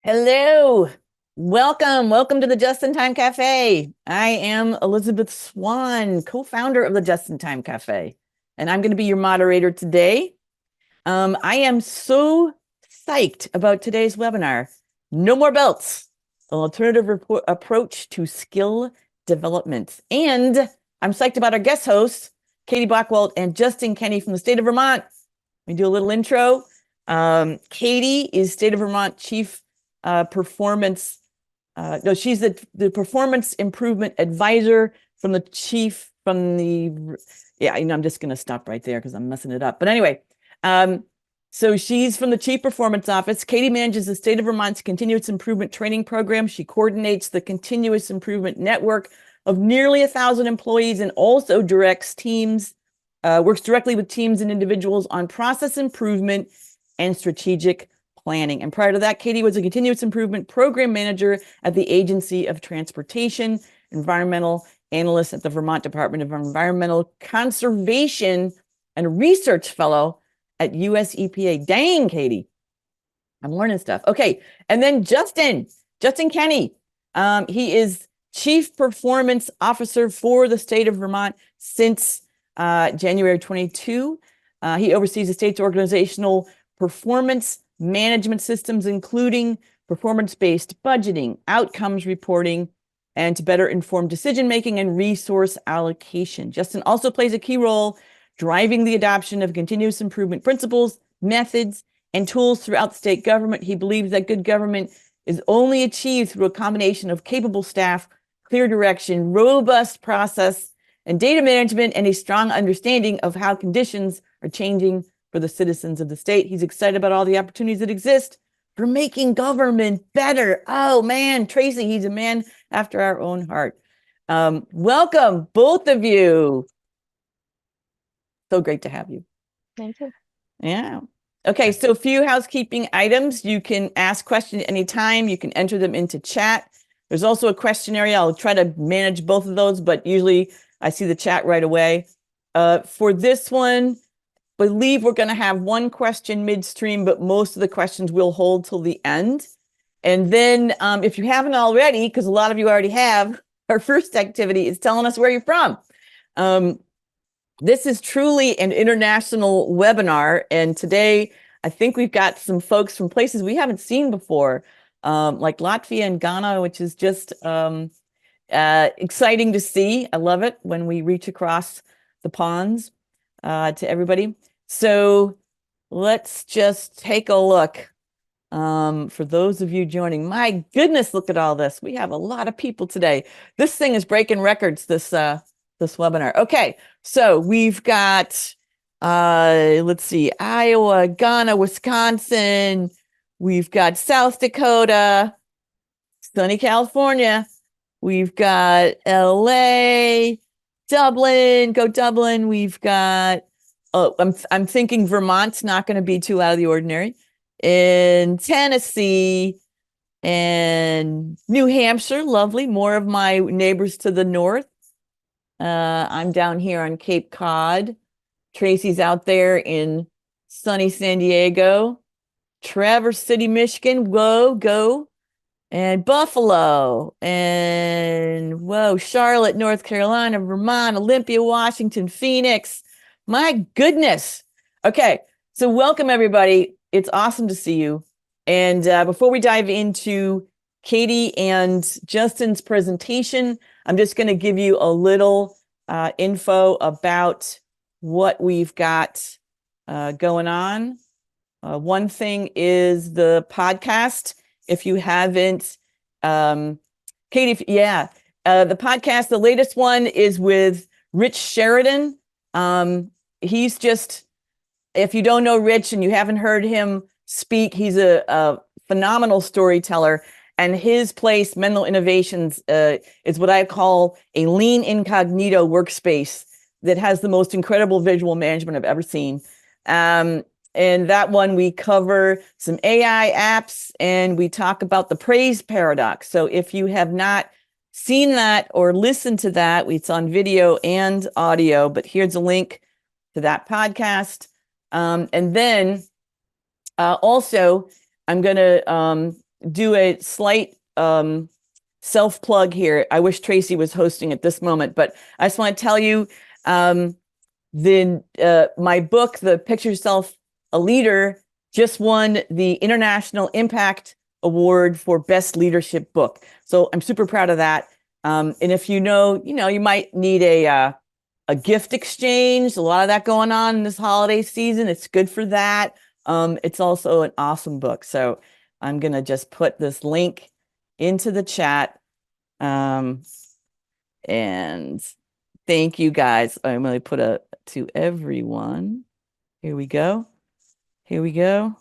Hello. Welcome to the Just in Time Cafe. I am Elizabeth Swan, co-founder of the Just in Time Cafe, and I'm going to be your moderator today. I am so psyched about today's webinar. No more belts, an alternative approach to skill development. And I'm psyched about our guest hosts, Katie Bockwoldt and Justin Kenny from the State of Vermont. We do a little intro. Katie is State of Vermont Chief Performance. No, she's the Performance Improvement Advisor from the chief from the. Yeah, I'm just going to stop right there because I'm messing it up. But anyway, so she's from the Chief Performance Office. Katie manages the State of Vermont's Continuous Improvement Training Program. She coordinates the Continuous Improvement Network of nearly 1,000 employees and also directs teams, works directly with teams and individuals on process improvement and strategic planning. And prior to that, Katie was a continuous improvement program manager at the Agency of Transportation, environmental analyst at the Vermont Department of Environmental Conservation, and a research fellow at US EPA. Dang, Katie. I'm learning stuff. Okay. And then Justin Kenny. He is Chief Performance Officer for the State of Vermont since January 22. He oversees the state's organizational performance management systems, including performance-based budgeting, outcomes reporting, and to better inform decision-making and resource allocation. Justin also plays a key role driving the adoption of continuous improvement principles, methods, and tools throughout the state government. He believes that good government is only achieved through a combination of capable staff, clear direction, robust process, and data management, and a strong understanding of how conditions are changing for the citizens of the state. He's excited about all the opportunities that exist for making government better. Oh man, Tracy, he's a man after our own heart. Welcome, both of you. So great to have you. Thank you. Yeah. Okay, so a few housekeeping items. You can ask questions anytime. You can enter them into chat. There's also a question area. I'll try to manage both of those, but usually I see the chat right away. For this one, I believe we're going to have one question midstream, but most of the questions we'll hold till the end. And then if you haven't already, because a lot of you already have, our first activity is telling us where you're from. This is truly an international webinar. And today, I think we've got some folks from places we haven't seen before, like Latvia and Ghana, which is just exciting to see. I love it when we reach across the ponds to everybody. So let's just take a look. For those of you joining, my goodness, look at all this. We have a lot of people today. This thing is breaking records, this webinar. Okay, so we've got, let's see, Iowa, Ghana, Wisconsin. We've got South Dakota, sunny California. We've got LA, Dublin, go Dublin. We've got, oh, I'm thinking Vermont's not going to be too out of the ordinary. In Tennessee and New Hampshire, lovely. More of my neighbors to the north. I'm down here on Cape Cod. Tracy's out there in sunny San Diego. Traverse City, Michigan. Whoa, go. And Buffalo. And whoa, Charlotte, North Carolina, Vermont, Olympia, Washington, Phoenix. My goodness. Okay, so welcome everybody. It's awesome to see you. And before we dive into Katie and Justin's presentation, I'm just going to give you a little info about what we've got going on. One thing is the podcast. If you haven't, Katie, the podcast, the latest one is with Rich Sheridan. He's just, if you don't know Rich and you haven't heard him speak, he's a phenomenal storyteller. And his place, Mental Innovations, is what I call a lean incognito workspace that has the most incredible visual management I've ever seen. And that one, we cover some AI apps and we talk about the praise paradox. So if you have not seen that or listened to that, it's on video and audio, but here's a link to that podcast. And then also, I'm going to do a slight self-plug here. I wish Tracy was hosting at this moment, but I just want to tell you my book, The Picture Yourself a Leader, just won the International Impact Award for Best Leadership Book. So I'm super proud of that. And if you might need a gift exchange, a lot of that going on in this holiday season. It's good for that. It's also an awesome book. So I'm going to just put this link into the chat. And thank you guys. I'm going to put to everyone. Here we go. Here we go.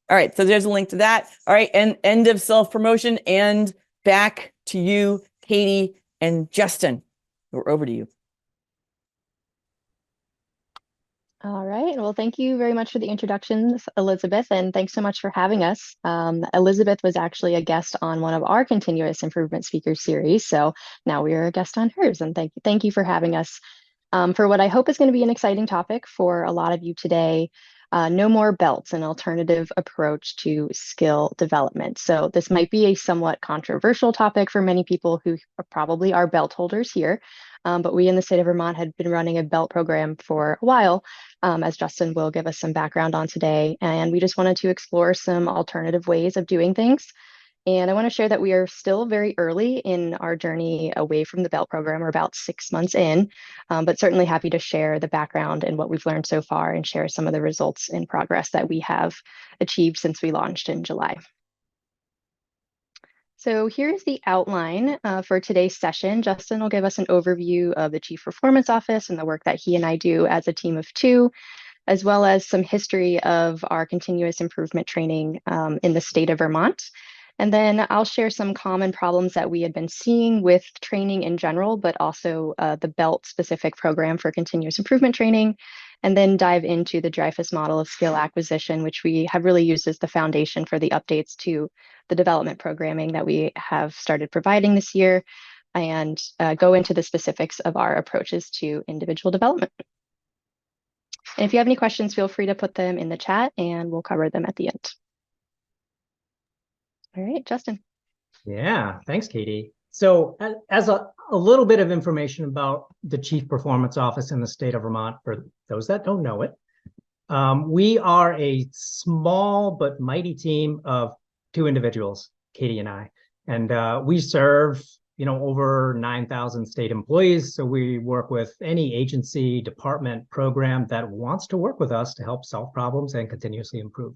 All right. So there's a link to that. All right. And end of self-promotion, and back to you, Katie and Justin. We're over to you. All right. Well, thank you very much for the introductions, Elizabeth, and thanks so much for having us. Elizabeth was actually a guest on one of our continuous improvement speakers series, so now we are a guest on hers, and thank you for having us for what I hope is going to be an exciting topic for a lot of you today. No more belts, an alternative approach to skill development. So this might be a somewhat controversial topic for many people who probably are belt holders here. But we in the state of Vermont had been running a belt program for a while, as Justin will give us some background on today. And we just wanted to explore some alternative ways of doing things. And I want to share that we are still very early in our journey away from the belt program. We're about 6 months in, but certainly happy to share the background and what we've learned so far and share some of the results and progress that we have achieved since we launched in July. So here's the outline for today's session. Justin will give us an overview of the Chief Performance Office and the work that he and I do as a team of two, as well as some history of our continuous improvement training in the state of Vermont. And then I'll share some common problems that we had been seeing with training in general, but also the BELT specific program for continuous improvement training, and then dive into the Dreyfus model of skill acquisition, which we have really used as the foundation for the updates to the development programming that we have started providing this year, and go into the specifics of our approaches to individual development. And if you have any questions, feel free to put them in the chat and we'll cover them at the end. All right, Justin. Yeah, thanks, Katie. So as a little bit of information about the Chief Performance Office in the state of Vermont, for those that don't know it, we are a small but mighty team of two individuals, Katie and I, and we serve over 9,000 state employees. So we work with any agency, department, program that wants to work with us to help solve problems and continuously improve.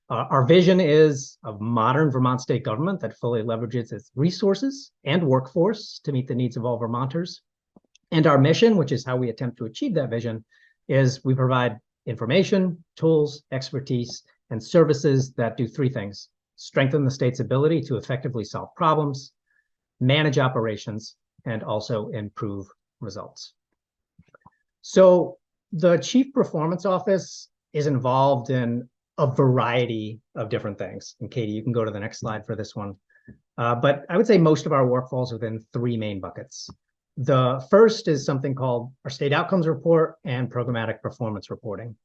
Our vision is a modern Vermont state government that fully leverages its resources and workforce to meet the needs of all Vermonters. And our mission, which is how we attempt to achieve that vision, is we provide information, tools, expertise, and services that do three things: strengthen the state's ability to effectively solve problems, manage operations, and also improve results. So the Chief Performance Office is involved in a variety of different things. And Katie, you can go to the next slide for this one. But I would say most of our work falls within three main buckets. The first is something called our State Outcomes Report and Programmatic Performance Reporting.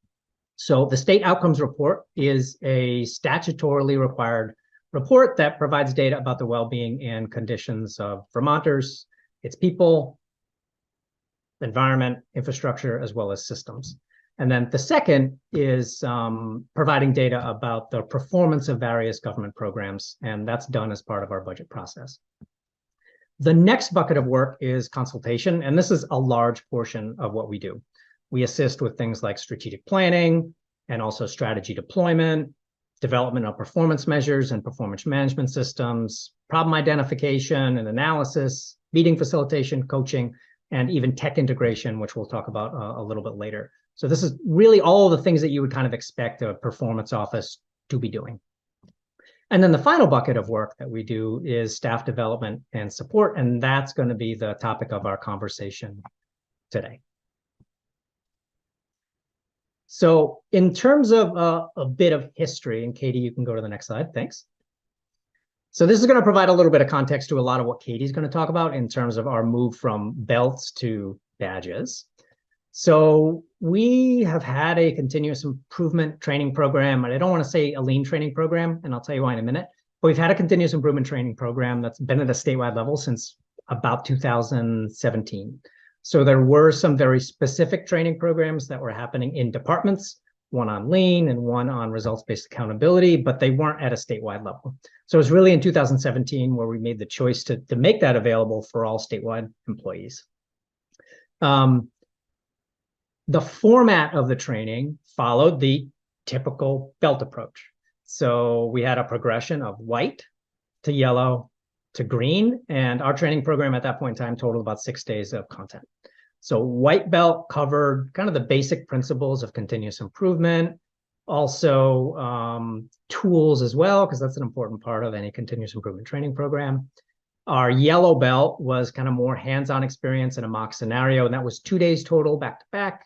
So the State Outcomes Report is a statutorily required report that provides data about the well-being and conditions of Vermonters, its people, environment, infrastructure, as well as systems. And then the second is providing data about the performance of various government programs, and that's done as part of our budget process. The next bucket of work is consultation, and this is a large portion of what we do. We assist with things like strategic planning and also strategy deployment, development of performance measures and performance management systems, problem identification and analysis, meeting facilitation, coaching, and even tech integration, which we'll talk about a little bit later. So this is really all the things that you would kind of expect a performance office to be doing. And then the final bucket of work that we do is staff development and support, and that's going to be the topic of our conversation today. So in terms of a bit of history, and Katie, you can go to the next slide, thanks. So this is going to provide a little bit of context to a lot of what Katie's going to talk about in terms of our move from belts to badges. So we have had a continuous improvement training program, and I don't want to say a lean training program, and I'll tell you why in a minute. But we've had a continuous improvement training program that's been at a statewide level since about 2017. So there were some very specific training programs that were happening in departments, one on lean and one on results-based accountability, but they weren't at a statewide level. So it was really in 2017 where we made the choice to make that available for all statewide employees. The format of the training followed the typical belt approach. So we had a progression of white to yellow to green, and our training program at that point in time totaled about 6 days of content. So white belt covered kind of the basic principles of continuous improvement, also tools as well, because that's an important part of any continuous improvement training program. Our yellow belt was kind of more hands-on experience in a mock scenario, and that was 2 days total back to back.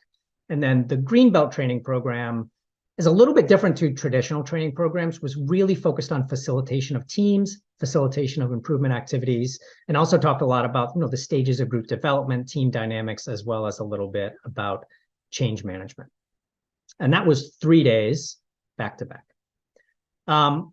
And then the green belt training program is a little bit different to traditional training programs, was really focused on facilitation of teams, facilitation of improvement activities, and also talked a lot about, the stages of group development, team dynamics, as well as a little bit about change management. And that was 3 days back to back.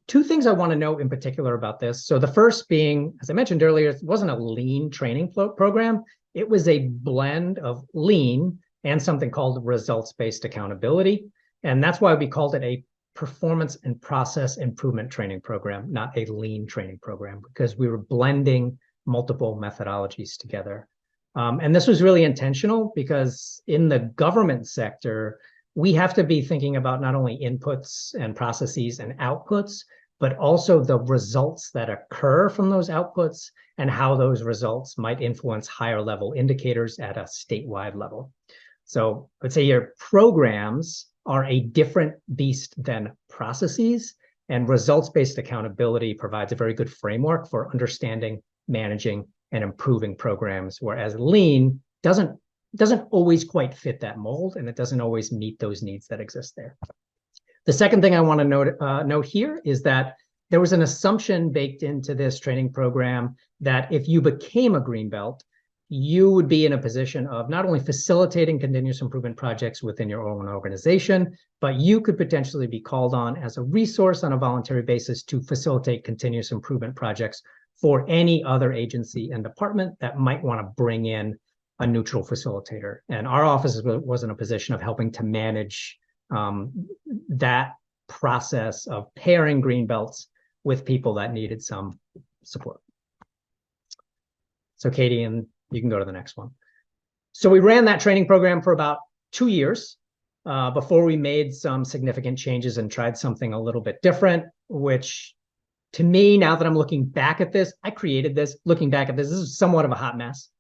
2 things I want to note in particular about this. So the first being, as I mentioned earlier, it wasn't a lean training program. It was a blend of lean and something called results-based accountability. And that's why we called it a performance and process improvement training program, not a lean training program, because we were blending multiple methodologies together. And this was really intentional because in the government sector, we have to be thinking about not only inputs and processes and outputs, but also the results that occur from those outputs and how those results might influence higher level indicators at a statewide level. So let's say your programs are a different beast than processes, and results-based accountability provides a very good framework for understanding, managing, and improving programs, whereas lean doesn't always quite fit that mold, and it doesn't always meet those needs that exist there. The second thing I want to note here is that there was an assumption baked into this training program that if you became a green belt, you would be in a position of not only facilitating continuous improvement projects within your own organization, but you could potentially be called on as a resource on a voluntary basis to facilitate continuous improvement projects for any other agency and department that might want to bring in a neutral facilitator. And our office was in a position of helping to manage that process of pairing green belts with people that needed some support. So Katie, and you can go to the next one. So we ran that training program for about 2 years before we made some significant changes and tried something a little bit different, which to me, now that I'm looking back at this, I created this, looking back at this is somewhat of a hot mess.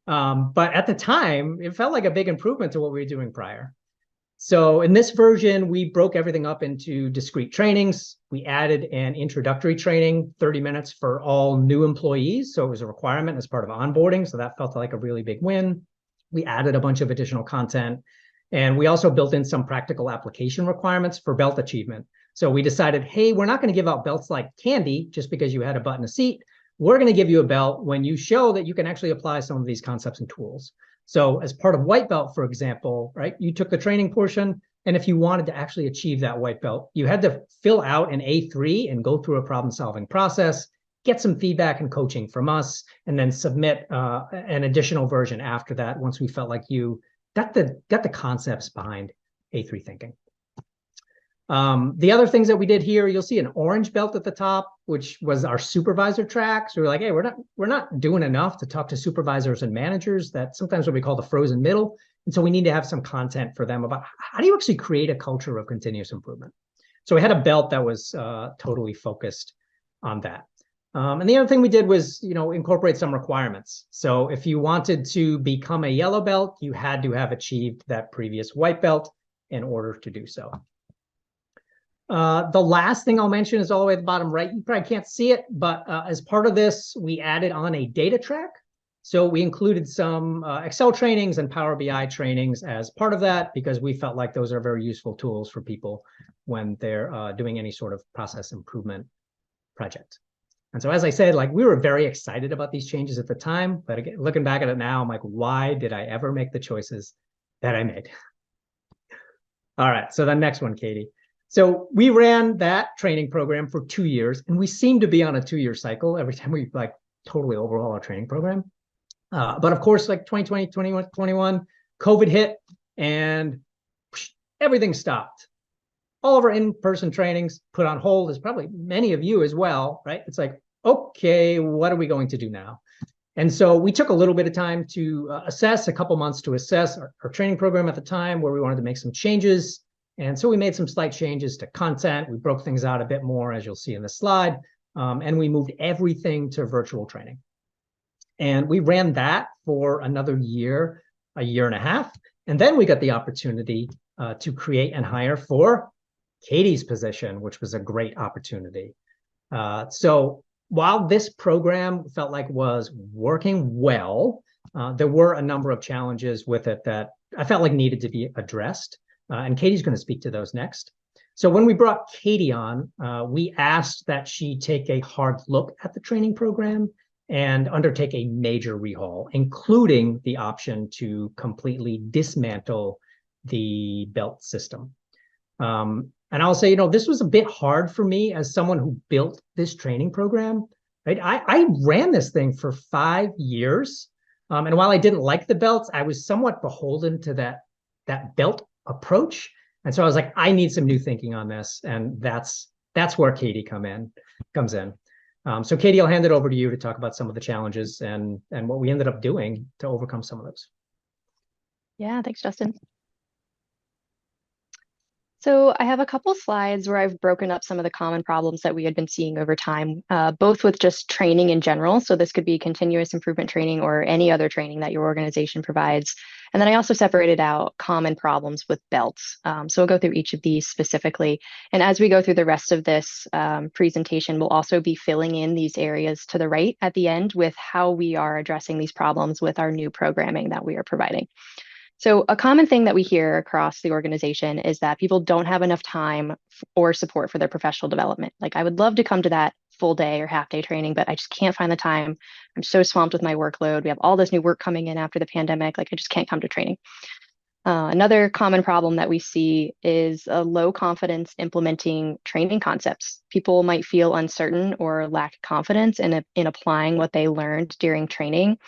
But at the time, it felt like a big improvement to what we were doing prior. So in this version, we broke everything up into discrete trainings. We added an introductory training, 30 minutes for all new employees. So it was a requirement as part of onboarding. So that felt like a really big win. We added a bunch of additional content. And we also built in some practical application requirements for belt achievement. So we decided, hey, we're not going to give out belts like candy just because you had a butt in a seat. We're going to give you a belt when you show that you can actually apply some of these concepts and tools. So as part of white belt, for example, right, you took the training portion, and if you wanted to actually achieve that white belt, you had to fill out an A3 and go through a problem-solving process, get some feedback and coaching from us, and then submit an additional version after that once we felt like you got the concepts behind A3 thinking. The other things that we did here, you'll see an orange belt at the top, which was our supervisor track. So we're like, hey, we're not doing enough to talk to supervisors and managers. That's sometimes what we call the frozen middle. And so we need to have some content for them about how do you actually create a culture of continuous improvement. So we had a belt that was totally focused on that. And the other thing we did was, incorporate some requirements. So if you wanted to become a yellow belt, you had to have achieved that previous white belt in order to do so. The last thing I'll mention is all the way at the bottom right. You probably can't see it, but as part of this, we added on a data track. So we included some Excel trainings and Power BI trainings as part of that, because we felt like those are very useful tools for people when they're doing any sort of process improvement project. And so, as I said, we were very excited about these changes at the time, but again, looking back at it now, I'm like, why did I ever make the choices that I made? All right, so the next one, Katie. So we ran that training program for 2 years, and we seem to be on a 2-year cycle every time we like totally overhaul our training program. But of course, like 2020, 21, COVID hit, and everything stopped. All of our in-person trainings put on hold, as probably many of you as well, right? It's like, okay, what are we going to do now? And so we took a little bit of time to assess, a couple months to assess our training program at the time, where we wanted to make some changes. And so we made some slight changes to content. We broke things out a bit more, as you'll see in the slide, and we moved everything to virtual training. And we ran that for another year, a year and a half. And then we got the opportunity to create and hire for Katie's position, which was a great opportunity. So while this program felt like was working well, there were a number of challenges with it that I felt like needed to be addressed. And Katie's going to speak to those next. So when we brought Katie on, we asked that she take a hard look at the training program and undertake a major rehaul, including the option to completely dismantle the belt system. And I'll say, this was a bit hard for me as someone who built this training program. Right? I ran this thing for 5 years. And while I didn't like the belts, I was somewhat beholden to that belt approach. And so I was like, I need some new thinking on this. And that's where Katie comes in. So Katie, I'll hand it over to you to talk about some of the challenges and what we ended up doing to overcome some of those. Yeah, thanks, Justin. So I have a couple slides where I've broken up some of the common problems that we had been seeing over time, both with just training in general. So this could be continuous improvement training or any other training that your organization provides. And then I also separated out common problems with belts. So we'll go through each of these specifically. And as we go through the rest of this presentation, we'll also be filling in these areas to the right at the end with how we are addressing these problems with our new programming that we are providing. So a common thing that we hear across the organization is that people don't have enough time or support for their professional development. Like, I would love to come to that full day or half day training, but I just can't find the time. I'm so swamped with my workload. We have all this new work coming in after the pandemic. Like, I just can't come to training. Another common problem that we see is a low confidence implementing training concepts. People might feel uncertain or lack confidence in applying what they learned during training.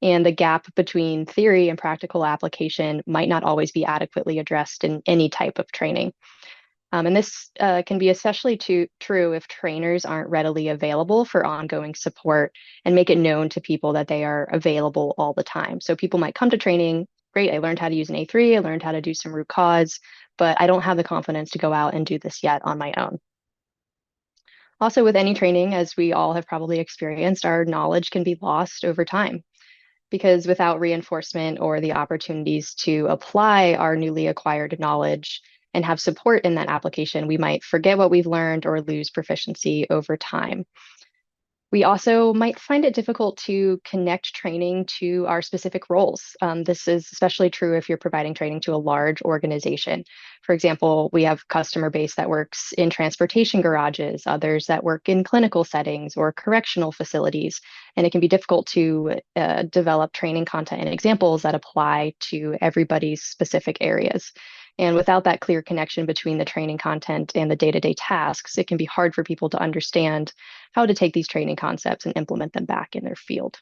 And the gap between theory and practical application might not always be adequately addressed in any type of training. And this can be especially true if trainers aren't readily available for ongoing support and make it known to people that they are available all the time. So people might come to training, great, I learned how to use an A3, I learned how to do some root cause, but I don't have the confidence to go out and do this yet on my own. Also, with any training, as we all have probably experienced, our knowledge can be lost over time, because without reinforcement or the opportunities to apply our newly acquired knowledge and have support in that application, we might forget what we've learned or lose proficiency over time. We also might find it difficult to connect training to our specific roles. This is especially true if you're providing training to a large organization. For example, we have customer base that works in transportation garages, others that work in clinical settings or correctional facilities, and it can be difficult to develop training content and examples that apply to everybody's specific areas. And without that clear connection between the training content and the day-to-day tasks, it can be hard for people to understand how to take these training concepts and implement them back in their field.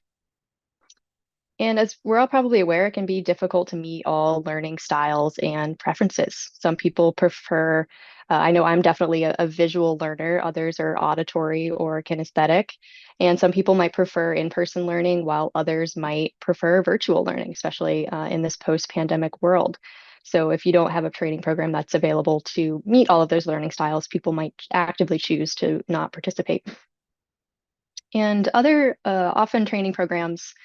And as we're all probably aware, it can be difficult to meet all learning styles and preferences. Some people prefer, I know I'm definitely a visual learner, others are auditory or kinesthetic, and some people might prefer in-person learning while others might prefer virtual learning, especially in this post-pandemic world. So if you don't have a training program that's available to meet all of those learning styles, people might actively choose to not participate. And other often training programs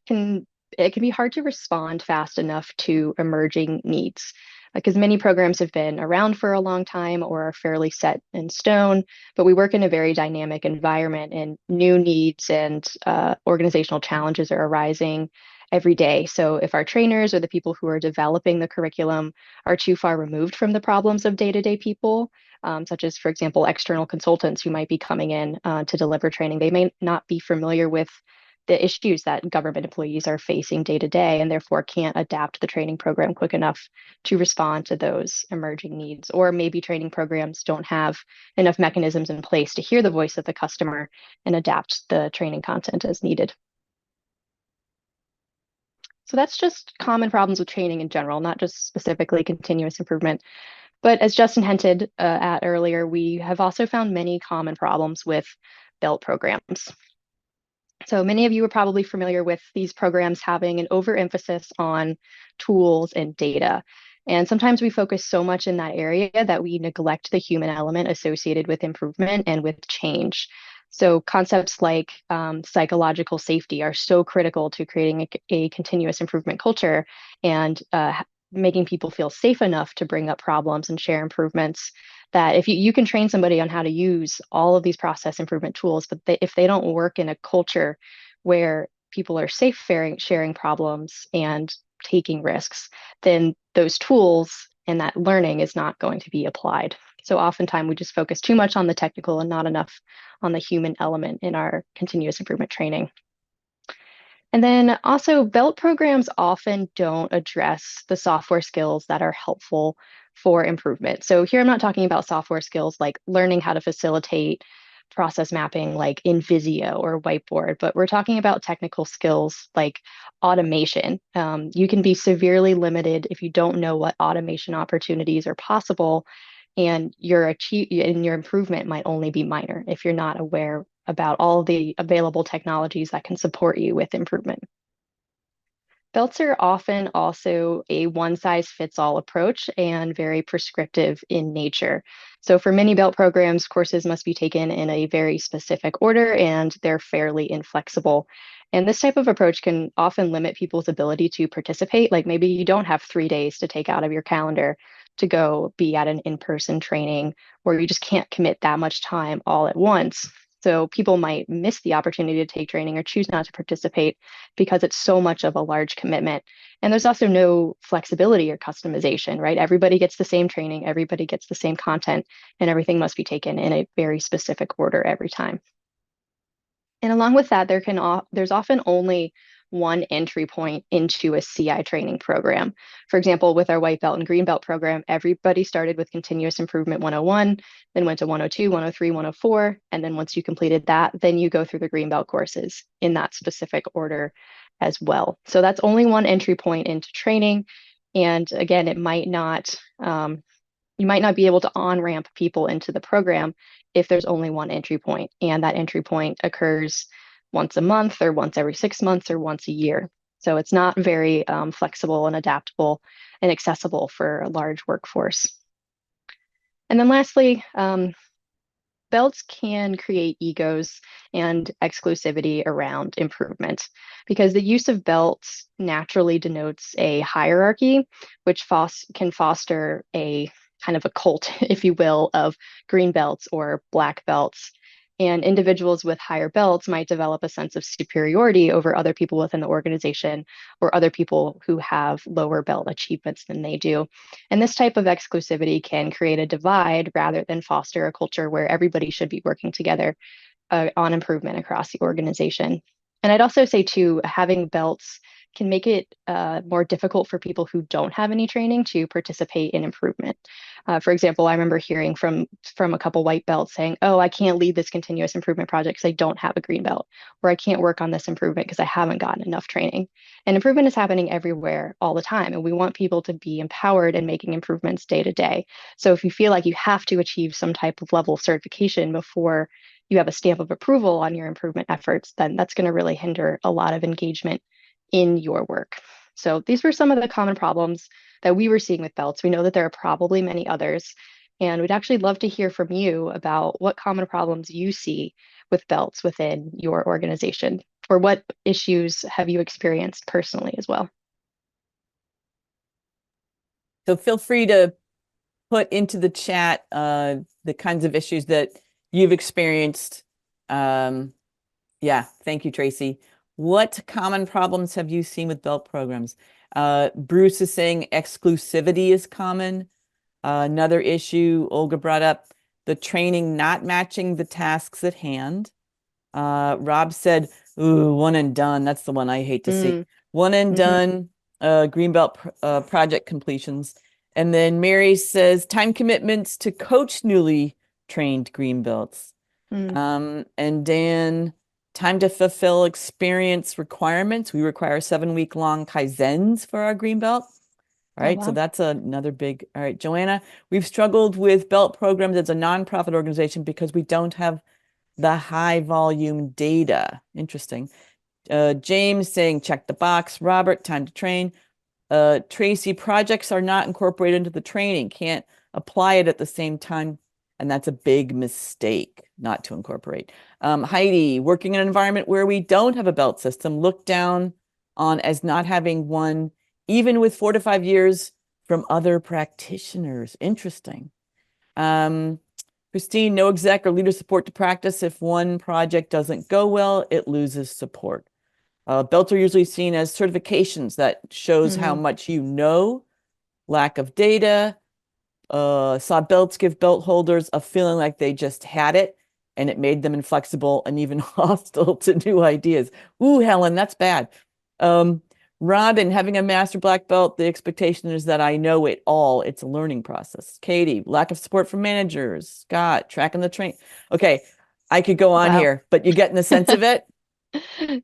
can be hard to respond fast enough to emerging needs, because many programs have been around for a long time or are fairly set in stone, but we work in a very dynamic environment and new needs and organizational challenges are arising every day. So if our trainers or the people who are developing the curriculum are too far removed from the problems of day-to-day people, such as, for example, external consultants who might be coming in to deliver training, they may not be familiar with the issues that government employees are facing day to day, and therefore can't adapt the training program quick enough to respond to those emerging needs. Or maybe training programs don't have enough mechanisms in place to hear the voice of the customer and adapt the training content as needed. So that's just common problems with training in general, not just specifically continuous improvement. But as Justin hinted at earlier, we have also found many common problems with belt programs. So many of you are probably familiar with these programs having an overemphasis on tools and data. And sometimes we focus so much in that area that we neglect the human element associated with improvement and with change. So concepts like psychological safety are so critical to creating a continuous improvement culture and making people feel safe enough to bring up problems and share improvements, that if you can train somebody on how to use all of these process improvement tools, but if they don't work in a culture where people are safe sharing problems and taking risks, then those tools and that learning is not going to be applied. So oftentimes we just focus too much on the technical and not enough on the human element in our continuous improvement training. And then also, belt programs often don't address the software skills that are helpful for improvement. So here I'm not talking about software skills like learning how to facilitate process mapping like in Visio or Whiteboard, but we're talking about technical skills like automation. You can be severely limited if you don't know what automation opportunities are possible, and your improvement might only be minor if you're not aware about all the available technologies that can support you with improvement. Belts are often also a one-size-fits-all approach and very prescriptive in nature. So for many belt programs, courses must be taken in a very specific order, and they're fairly inflexible. And this type of approach can often limit people's ability to participate. Like maybe you don't have 3 days to take out of your calendar to go be at an in-person training, or you just can't commit that much time all at once. So people might miss the opportunity to take training or choose not to participate because it's so much of a large commitment. And there's also no flexibility or customization, right? Everybody gets the same training, everybody gets the same content, and everything must be taken in a very specific order every time. And along with that, there's often only one entry point into a CI training program. For example, with our white belt and green belt program, everybody started with continuous improvement 101, then went to 102, 103, 104. And then once you completed that, then you go through the green belt courses in that specific order as well. So that's only one entry point into training. And again, you might not be able to on-ramp people into the program if there's only one entry point, and that entry point occurs once a month or once every 6 months or once a year. So it's not very flexible and adaptable and accessible for a large workforce. And then lastly, belts can create egos and exclusivity around improvement, because the use of belts naturally denotes a hierarchy, which can foster a kind of a cult, if you will, of green belts or black belts. And individuals with higher belts might develop a sense of superiority over other people within the organization or other people who have lower belt achievements than they do. And this type of exclusivity can create a divide rather than foster a culture where everybody should be working together on improvement across the organization. And I'd also say too, having belts can make it more difficult for people who don't have any training to participate in improvement. For example, I remember hearing from a couple white belts saying, "Oh, I can't lead this continuous improvement project because I don't have a green belt," or "I can't work on this improvement because I haven't gotten enough training." And improvement is happening everywhere all the time, and we want people to be empowered in making improvements day to day. So if you feel like you have to achieve some type of level of certification before you have a stamp of approval on your improvement efforts, then that's going to really hinder a lot of engagement in your work. So these were some of the common problems that we were seeing with belts. We know that there are probably many others, and we'd actually love to hear from you about what common problems you see with belts within your organization, or what issues have you experienced personally as well. So feel free to put into the chat the kinds of issues that you've experienced. Yeah, thank you, Tracy. What common problems have you seen with belt programs? Bruce is saying exclusivity is common. Another issue Olga brought up, the training not matching the tasks at hand. Rob said Ooh, one and done. That's the one I hate to see. Mm, One and mhm, done, project completions. And then Mary says time commitments to coach newly trained green belts. mm. And Dan, time to fulfill experience requirements. We require 7-week long Kaizens for our green belt. All Oh, right, so wow. that's another big. All right, Joanna, we've struggled with belt programs as a nonprofit organization because we don't have the high volume data. Interesting. James saying check the box. Robert, time to train. Tracy, projects are not incorporated into the training, can't apply it at the same time. And that's a big mistake not to incorporate. Heidi, working in an environment where we don't have a belt system, looked down on as not having one, even with 4 to 5 years from other practitioners. Interesting. Christine, no exec or leader support to practice. If one project doesn't go well, it loses support. Belts are usually seen as certifications that shows how Mm, much you know, lack of data. Saw belts give belt holders a feeling like they just had it, and it made them inflexible and even hostile to new ideas. Ooh, Helen, that's bad. Um, Robin, having a master black belt, the expectation is that I know it all. It's a learning process. Katie, lack of support from managers. Scott, tracking the train. Okay, I could go on wow. here, but you getting the sense of it?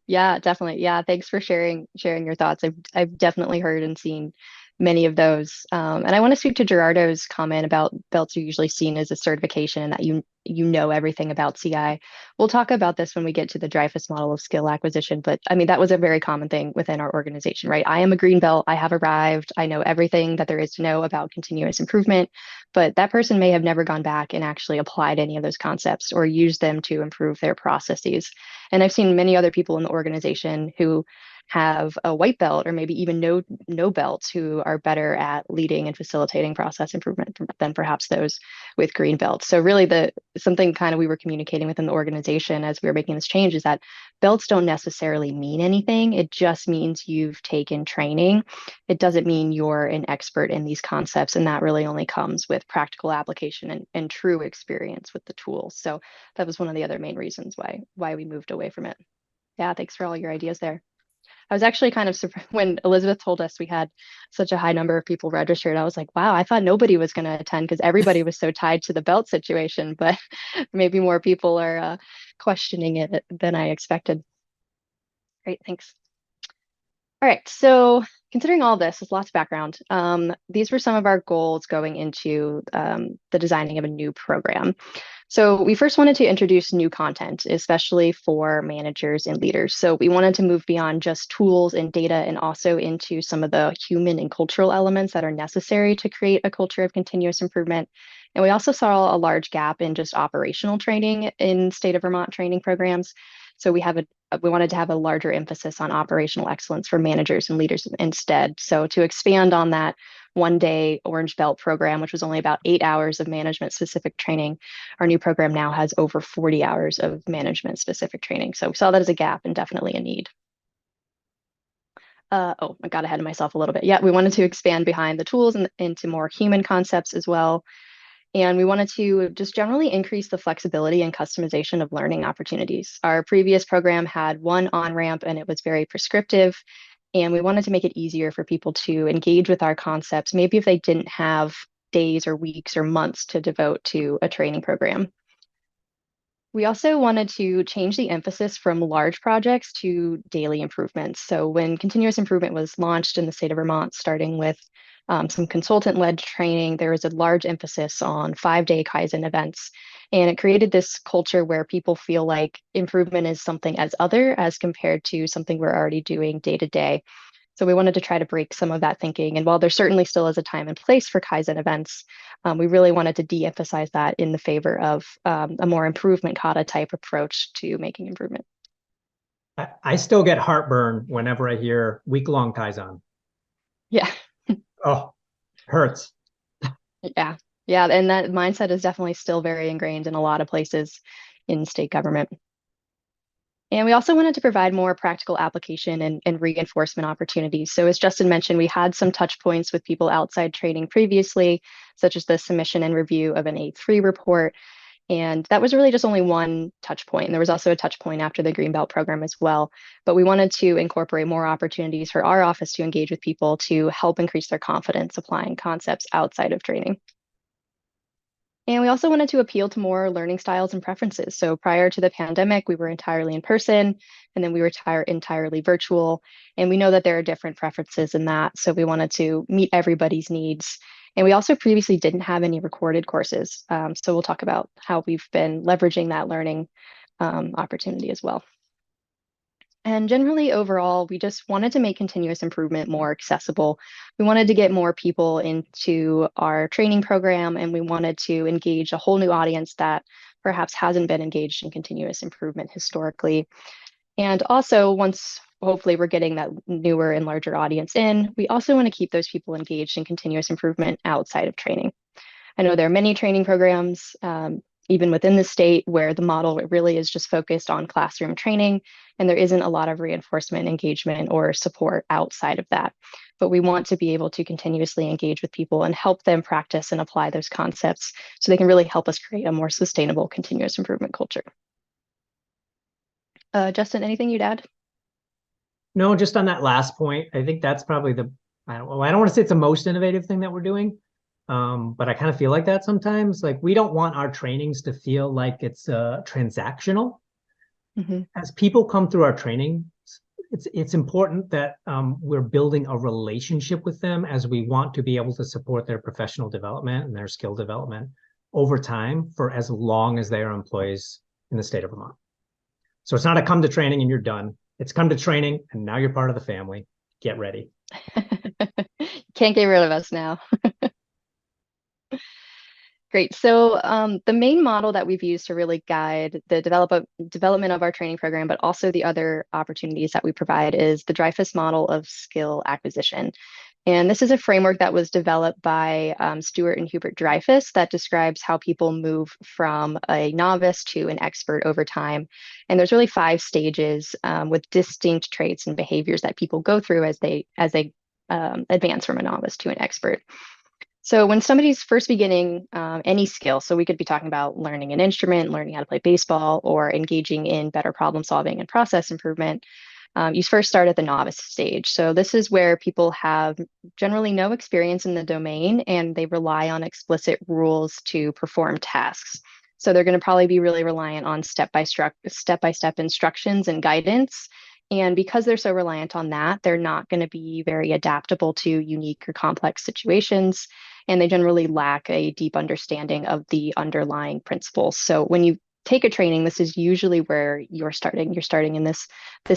Yeah, definitely. Yeah, thanks for sharing your thoughts. I've definitely heard and seen many of those. And I want to speak to Gerardo's comment about belts are usually seen as a certification and that you know everything about CI. We'll talk about this when we get to the Dreyfus model of skill acquisition, but I mean that was a very common thing within our organization, right? I am a green belt. I have arrived. I know everything that there is to know about continuous improvement, but that person may have never gone back and actually applied any of those concepts or used them to improve their processes. And I've seen many other people in the organization who have a white belt or maybe even no belts who are better at leading and facilitating process improvement than perhaps those with green belts. So really the something kind of we were communicating within the organization as we were making this change is that belts don't necessarily mean anything. It just means you've taken training. It doesn't mean you're an expert in these concepts. And that really only comes with practical application and true experience with the tools. So that was one of the other main reasons why we moved away from it. Yeah, thanks for all your ideas there. I was actually kind of surprised when Elizabeth told us we had such a high number of people registered. I was like, wow, I thought nobody was going to attend because everybody was so tied to the belt situation, but maybe more people are questioning it than I expected. Great, thanks. All right, so considering all this, there's lots of background. These were some of our goals going into the designing of a new program. So we first wanted to introduce new content, especially for managers and leaders. So we wanted to move beyond just tools and data and also into some of the human and cultural elements that are necessary to create a culture of continuous improvement. And we also saw a large gap in just operational training in state of Vermont training programs. So we wanted to have a larger emphasis on operational excellence for managers and leaders instead. So to expand on that 1 day Orange Belt program, which was only about 8 hours of management specific training, our new program now has over 40 hours of management specific training. So we saw that as a gap and definitely a need. Oh, I got ahead of myself a little bit. Yeah, we wanted to expand behind the tools and into more human concepts as well. And we wanted to just generally increase the flexibility and customization of learning opportunities. Our previous program had one on-ramp and it was very prescriptive. And we wanted to make it easier for people to engage with our concepts, maybe if they didn't have days or weeks or months to devote to a training program. We also wanted to change the emphasis from large projects to daily improvements. So when continuous improvement was launched in the state of Vermont, starting with some consultant-led training, there was a large emphasis on 5 day Kaizen events. And it created this culture where people feel like improvement is something as other as compared to something we're already doing day to day. So we wanted to try to break some of that thinking. And while there certainly still is a time and place for Kaizen events, we really wanted to de-emphasize that in the favor of a more improvement kata type approach to making improvement. I still get heartburn whenever I hear week-long Kaizen. Yeah, Oh, hurts. yeah, yeah. And that mindset is definitely still very ingrained in a lot of places in state government. And we also wanted to provide more practical application and reinforcement opportunities. So as Justin mentioned, we had some touch points with people outside training previously, such as the submission and review of an A3 report. And that was really just only one touch point. And there was also a touch point after the Greenbelt program as well. But we wanted to incorporate more opportunities for our office to engage with people to help increase their confidence applying concepts outside of training. And we also wanted to appeal to more learning styles and preferences. So prior to the pandemic, we were entirely in person, and then we were entirely virtual. And we know that there are different preferences in that. So we wanted to meet everybody's needs. And we also previously didn't have any recorded courses. So we'll talk about how we've been leveraging that learning opportunity as well. And generally, overall, we just wanted to make continuous improvement more accessible. We wanted to get more people into our training program, and we wanted to engage a whole new audience that perhaps hasn't been engaged in continuous improvement historically. And also, once hopefully we're getting that newer and larger audience in, we also want to keep those people engaged in continuous improvement outside of training. I know there are many training programs, even within the state, where the model really is just focused on classroom training, and there isn't a lot of reinforcement, engagement, or support outside of that. But we want to be able to continuously engage with people and help them practice and apply those concepts so they can really help us create a more sustainable continuous improvement culture. Justin, anything you'd add? No, just on that last point, I think that's probably I don't want to say it's the most innovative thing that we're doing. But I kind of feel like that sometimes. Like, we don't want our trainings to feel like it's transactional. Mm-hmm. As people come through our training, it's important that we're building a relationship with them, as we want to be able to support their professional development and their skill development over time for as long as they are employees in the state of Vermont. So it's not a come to training and you're done. It's come to training and now you're part of the family. Get ready. Can't get rid of us now. Great. So the main model that we've used to really guide the development of our training program, but also the other opportunities that we provide, is the Dreyfus model of skill acquisition. And this is a framework that was developed by Stuart and Hubert Dreyfus that describes how people move from a novice to an expert over time. And there's really 5 stages with distinct traits and behaviors that people go through as they advance from a novice to an expert. So when somebody's first beginning any skill, so we could be talking about learning an instrument, learning how to play baseball, or engaging in better problem solving and process improvement, you first start at the novice stage. So this is where people have generally no experience in the domain and they rely on explicit rules to perform tasks. So they're going to probably be really reliant on step-by-step instructions and guidance. And because they're so reliant on that, they're not going to be very adaptable to unique or complex situations. And they generally lack a deep understanding of the underlying principles. So when you take a training, this is usually where you're starting. You're starting in this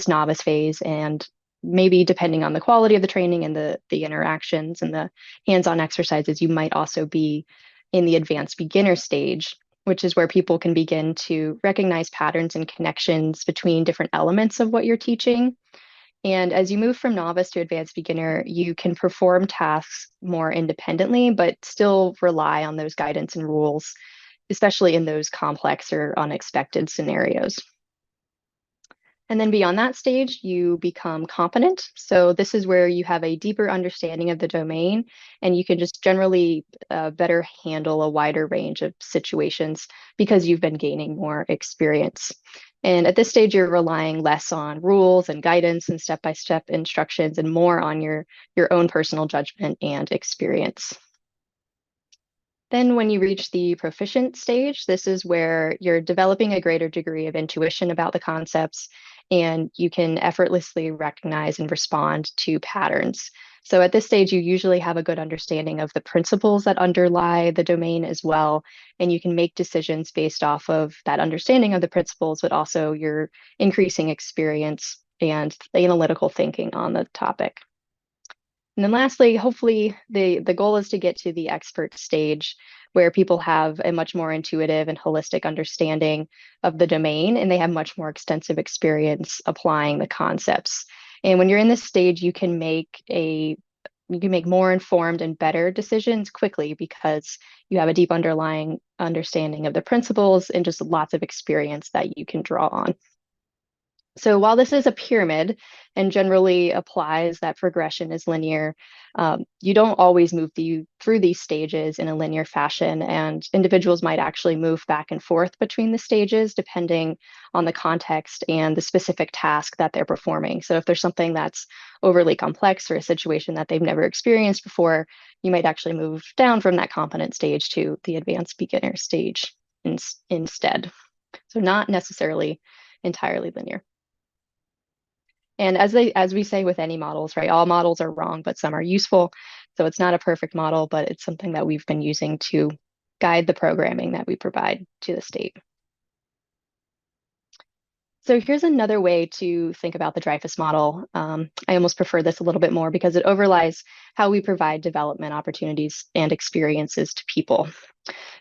novice phase, and maybe depending on the quality of the training and the interactions and the hands-on exercises, you might also be in the advanced beginner stage, which is where people can begin to recognize patterns and connections between different elements of what you're teaching. And as you move from novice to advanced beginner, you can perform tasks more independently, but still rely on those guidance and rules, especially in those complex or unexpected scenarios. And then beyond that stage, you become competent. So this is where you have a deeper understanding of the domain, and you can just generally better handle a wider range of situations because you've been gaining more experience. And at this stage, you're relying less on rules and guidance and step-by-step instructions and more on your own personal judgment and experience. Then when you reach the proficient stage, this is where you're developing a greater degree of intuition about the concepts, and you can effortlessly recognize and respond to patterns. So at this stage, you usually have a good understanding of the principles that underlie the domain as well, and you can make decisions based off of that understanding of the principles, but also your increasing experience and analytical thinking on the topic. And then lastly, hopefully the goal is to get to the expert stage where people have a much more intuitive and holistic understanding of the domain, and they have much more extensive experience applying the concepts. And when you're in this stage, you can make more informed and better decisions quickly because you have a deep underlying understanding of the principles and just lots of experience that you can draw on. So while this is a pyramid and generally applies that progression is linear, you don't always move through these stages in a linear fashion, and individuals might actually move back and forth between the stages depending on the context and the specific task that they're performing. So if there's something that's overly complex or a situation that they've never experienced before, you might actually move down from that competent stage to the advanced beginner stage instead. So not necessarily entirely linear. And as we say with any models, right, all models are wrong, but some are useful. So it's not a perfect model, but it's something that we've been using to guide the programming that we provide to the state. So here's another way to think about the Dreyfus model. I almost prefer this a little bit more because it overlies how we provide development opportunities and experiences to people.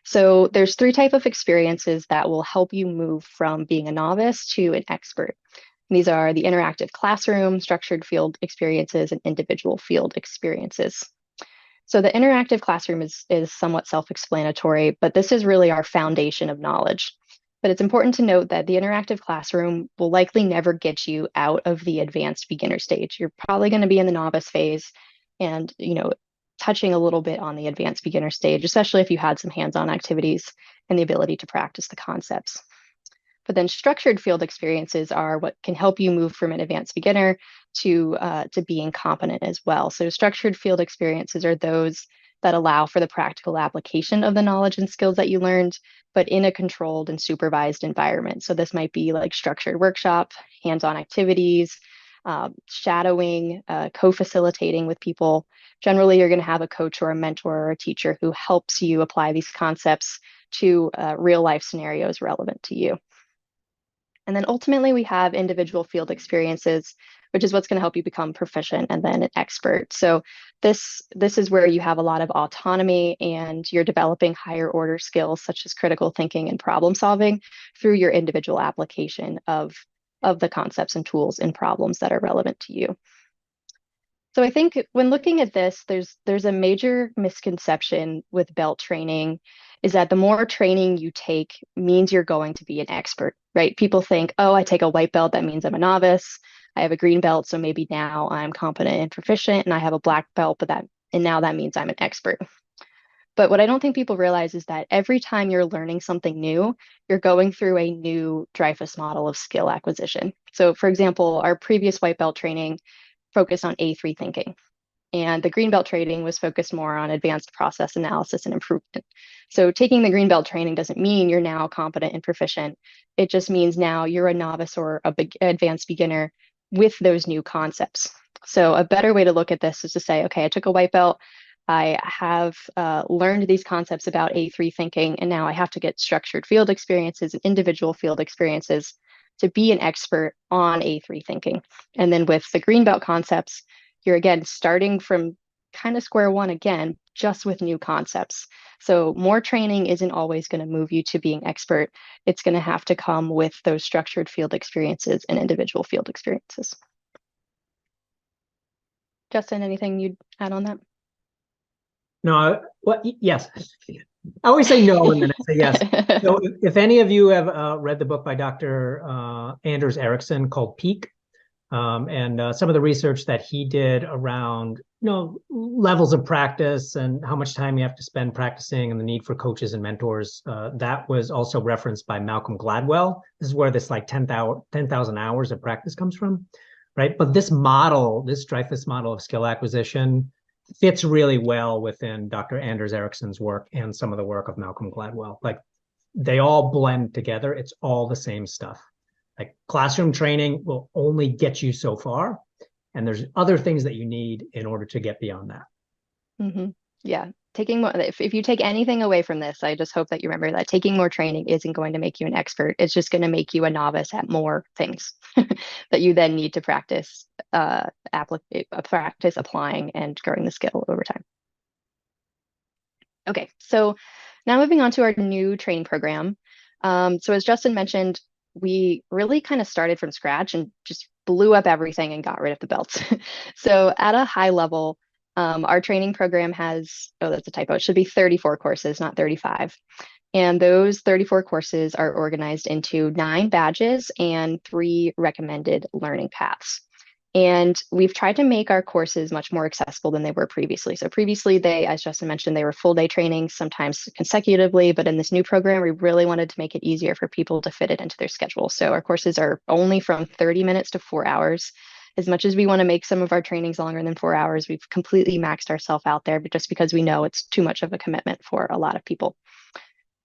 So there's 3 types of experiences that will help you move from being a novice to an expert. These are the interactive classroom, structured field experiences, and individual field experiences. So the interactive classroom is somewhat self-explanatory, but this is really our foundation of knowledge. But it's important to note that the interactive classroom will likely never get you out of the advanced beginner stage. You're probably going to be in the novice phase and, touching a little bit on the advanced beginner stage, especially if you had some hands-on activities and the ability to practice the concepts. But then structured field experiences are what can help you move from an advanced beginner to being competent as well. So structured field experiences are those that allow for the practical application of the knowledge and skills that you learned, but in a controlled and supervised environment. So this might be like structured workshop, hands-on activities, shadowing, co-facilitating with people. Generally, you're going to have a coach or a mentor or a teacher who helps you apply these concepts to real life scenarios relevant to you. And then ultimately we have individual field experiences, which is what's going to help you become proficient and then an expert. So this is where you have a lot of autonomy and you're developing higher order skills such as critical thinking and problem solving through your individual application of the concepts and tools and problems that are relevant to you. So I think when looking at this, there's a major misconception with belt training is that the more training you take means you're going to be an expert, right? People think, oh, I take a white belt, that means I'm a novice. I have a green belt, so maybe now I'm competent and proficient, and I have a black belt, and now that means I'm an expert. But what I don't think people realize is that every time you're learning something new, you're going through a new Dreyfus model of skill acquisition. So for example, our previous white belt training focused on A3 thinking. And the green belt training was focused more on advanced process analysis and improvement. So taking the green belt training doesn't mean you're now competent and proficient. It just means now you're a novice or advanced beginner with those new concepts. So a better way to look at this is to say, okay, I took a white belt. I have learned these concepts about A3 thinking, and now I have to get structured field experiences and individual field experiences to be an expert on A3 thinking. And then with the green belt concepts, you're again starting from kind of square one again, just with new concepts. So more training isn't always going to move you to being expert. It's going to have to come with those structured field experiences and individual field experiences. Justin, anything you'd add on that? No, yes. I always say no and then I say yes. So if any of you have read the book by Dr. Anders Ericsson called Peak, and some of the research that he did around, levels of practice and how much time you have to spend practicing and the need for coaches and mentors, that was also referenced by Malcolm Gladwell. This is where this like 10,000 hours of practice comes from, right? But this model, this Dreyfus model of skill acquisition fits really well within Dr. Anders Ericsson's work and some of the work of Malcolm Gladwell. Like they all blend together. It's all the same stuff. Like classroom training will only get you so far. And there's other things that you need in order to get beyond that. Mm-hmm. Yeah. If you take anything away from this, I just hope that you remember that taking more training isn't going to make you an expert. It's just going to make you a novice at more things that you then need to practice applying and growing the skill over time. Okay, so now moving on to our new training program. So as Justin mentioned, we really kind of started from scratch and just blew up everything and got rid of the belts. So at a high level, our training program has, oh, that's a typo. It should be 34 courses, not 35. And those 34 courses are organized into 9 badges and 3 recommended learning paths. And we've tried to make our courses much more accessible than they were previously. So previously, as Justin mentioned, they were full day trainings, sometimes consecutively. But in this new program, we really wanted to make it easier for people to fit it into their schedule. So our courses are only from 30 minutes to 4 hours. As much as we want to make some of our trainings longer than 4 hours, we've completely maxed ourselves out there, but just because we know it's too much of a commitment for a lot of people.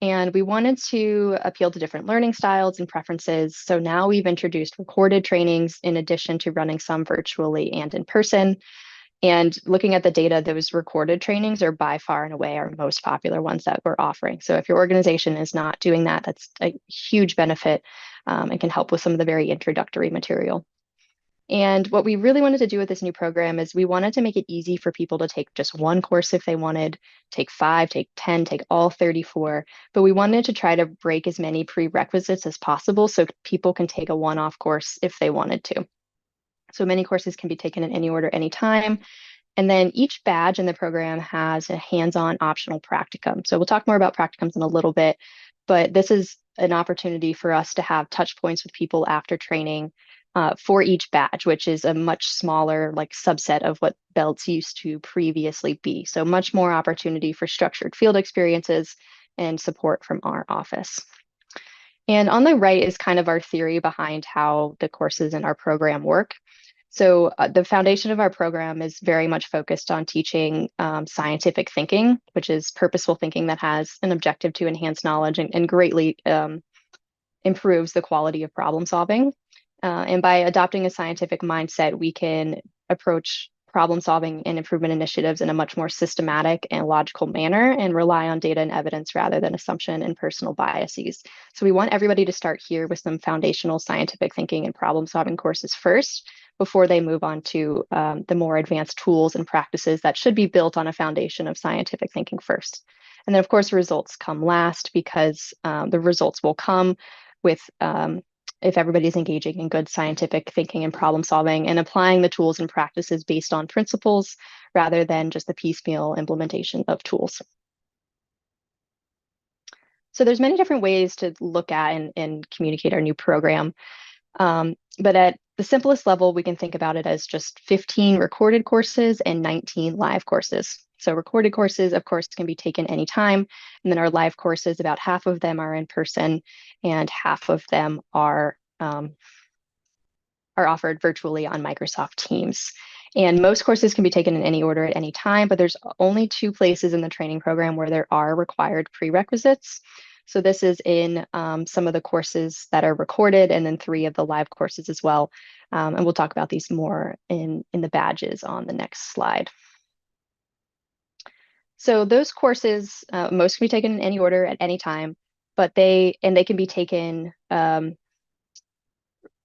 And we wanted to appeal to different learning styles and preferences. So now we've introduced recorded trainings in addition to running some virtually and in person. And looking at the data, those recorded trainings are by far and away our most popular ones that we're offering. So if your organization is not doing that, that's a huge benefit and can help with some of the very introductory material. And what we really wanted to do with this new program is we wanted to make it easy for people to take just one course if they wanted, take 5, take 10, take all 34. But we wanted to try to break as many prerequisites as possible so people can take a one-off course if they wanted to. So many courses can be taken in any order, anytime. And then each badge in the program has a hands-on optional practicum. So we'll talk more about practicums in a little bit, but this is an opportunity for us to have touch points with people after training for each badge, which is a much smaller subset of what belts used to previously be. So much more opportunity for structured field experiences and support from our office. And on the right is kind of our theory behind how the courses in our program work. So the foundation of our program is very much focused on teaching scientific thinking, which is purposeful thinking that has an objective to enhance knowledge and greatly improves the quality of problem solving. And by adopting a scientific mindset, we can approach problem solving and improvement initiatives in a much more systematic and logical manner and rely on data and evidence rather than assumption and personal biases. So we want everybody to start here with some foundational scientific thinking and problem solving courses first before they move on to the more advanced tools and practices that should be built on a foundation of scientific thinking first. And then, of course, results come last because the results will come with if everybody's engaging in good scientific thinking and problem solving and applying the tools and practices based on principles rather than just the piecemeal implementation of tools. So there's many different ways to look at and communicate our new program. But at the simplest level, we can think about it as just 15 recorded courses and 19 live courses. So recorded courses, of course, can be taken anytime. And then our live courses, about half of them are in person and half of them are offered virtually on Microsoft Teams. And most courses can be taken in any order at any time, but there's only 2 places in the training program where there are required prerequisites. So this is in some of the courses that are recorded and then 3 of the live courses as well. And we'll talk about these more in the badges on the next slide. So those courses, most can be taken in any order at any time, but they can be taken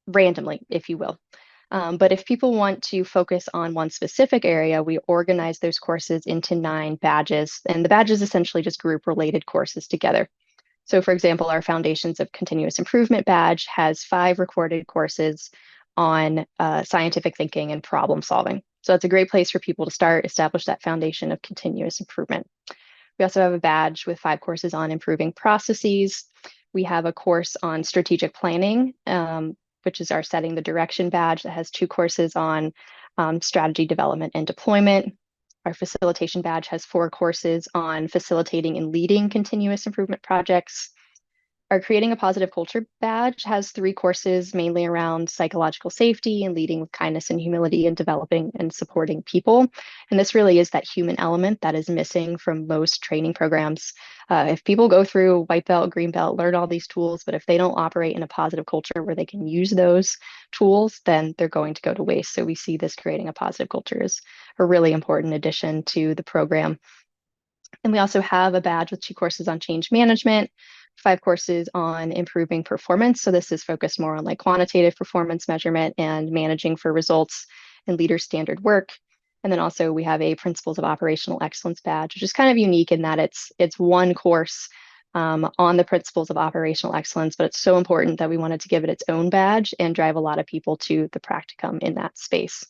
randomly, if you will. But if people want to focus on one specific area, we organize those courses into 9 badges. And the badges essentially just group related courses together. So for example, our Foundations of Continuous Improvement badge has 5 recorded courses on scientific thinking and problem solving. So that's a great place for people to start, establish that foundation of continuous improvement. We also have a badge with 5 courses on improving processes. We have a course on strategic planning, which is our Setting the Direction badge that has 2 courses on strategy development and deployment. Our facilitation badge has 4 courses on facilitating and leading continuous improvement projects. Our Creating a Positive Culture badge has 3 courses mainly around psychological safety and leading with kindness and humility and developing and supporting people. And this really is that human element that is missing from most training programs. If people go through white belt, green belt, learn all these tools, but if they don't operate in a positive culture where they can use those tools, then they're going to go to waste. So we see this Creating a Positive Culture as a really important addition to the program. And we also have a badge with 2 courses on change management, 5 courses on improving performance. So this is focused more on quantitative performance measurement and managing for results and leader standard work. And then also we have a Principles of Operational Excellence badge, which is kind of unique in that it's one course on the Principles of Operational Excellence, but it's so important that we wanted to give it its own badge and drive a lot of people to the practicum in that space.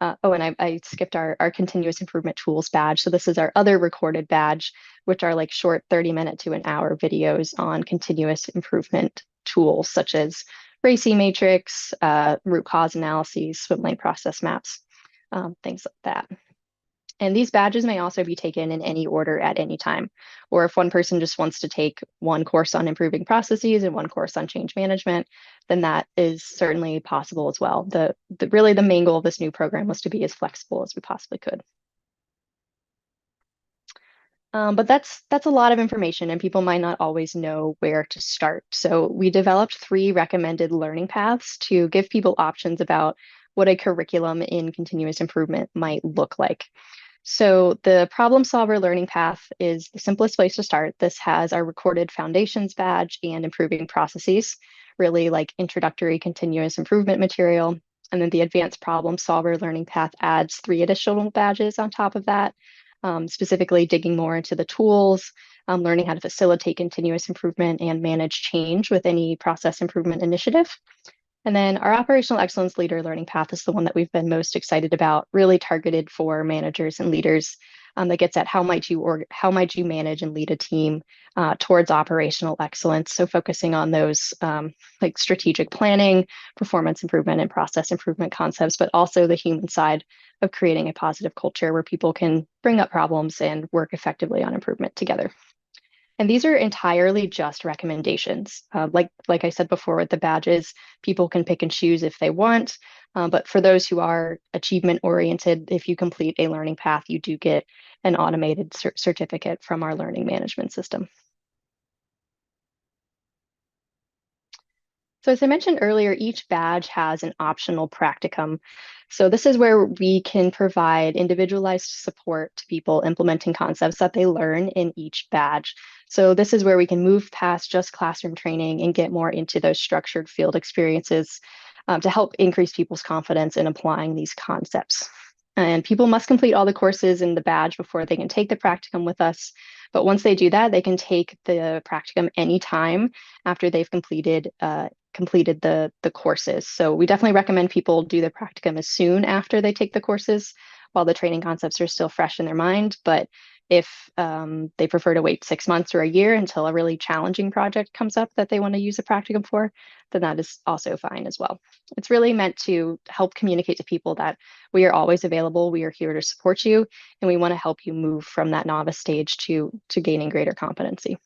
Oh, and I skipped our continuous improvement tools badge. So this is our other recorded badge, which are like short 30-minute to an hour videos on continuous improvement tools such as RACI matrix, root cause analyses, swim lane process maps, things like that. And these badges may also be taken in any order at any time. Or if one person just wants to take one course on improving processes and one course on change management, then that is certainly possible as well. Really the main goal of this new program was to be as flexible as we possibly could. But that's a lot of information and people might not always know where to start. So we developed 3 recommended learning paths to give people options about what a curriculum in continuous improvement might look like. So the problem solver learning path is the simplest place to start. This has our recorded foundations badge and improving processes, really like introductory continuous improvement material. And then the advanced problem solver learning path adds 3 additional badges on top of that, specifically digging more into the tools, learning how to facilitate continuous improvement and manage change with any process improvement initiative. And then our operational excellence leader learning path is the one that we've been most excited about, really targeted for managers and leaders, that gets at how might you manage and lead a team towards operational excellence. So focusing on those like strategic planning, performance improvement, and process improvement concepts, but also the human side of creating a positive culture where people can bring up problems and work effectively on improvement together. And these are entirely just recommendations. Like I said before with the badges, people can pick and choose if they want. But for those who are achievement oriented, if you complete a learning path, you do get an automated certificate from our learning management system. So as I mentioned earlier, each badge has an optional practicum. So this is where we can provide individualized support to people implementing concepts that they learn in each badge. So this is where we can move past just classroom training and get more into those structured field experiences to help increase people's confidence in applying these concepts. And people must complete all the courses in the badge before they can take the practicum with us. But once they do that, they can take the practicum anytime after they've completed the courses. So we definitely recommend people do the practicum as soon after they take the courses while the training concepts are still fresh in their mind. But if they prefer to wait 6 months or a year until a really challenging project comes up that they want to use a practicum for, then that is also fine as well. It's really meant to help communicate to people that we are always available, we are here to support you, and we want to help you move from that novice stage to gaining greater competency.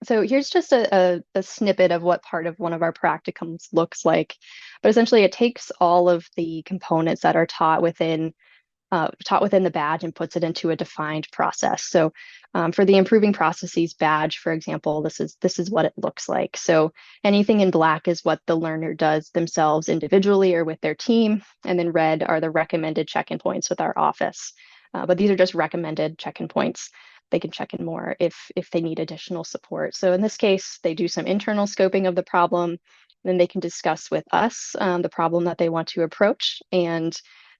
So here's just a snippet of what part of one of our practicums looks like. But essentially, it takes all of the components that are taught within the badge and puts it into a defined process. So for the improving processes badge, for example, this is what it looks like. So anything in black is what the learner does themselves individually or with their team. And then red are the recommended check-in points with our office. But these are just recommended check-in points. They can check in more if they need additional support. So in this case, they do some internal scoping of the problem, then they can discuss with us the problem that they want to approach, and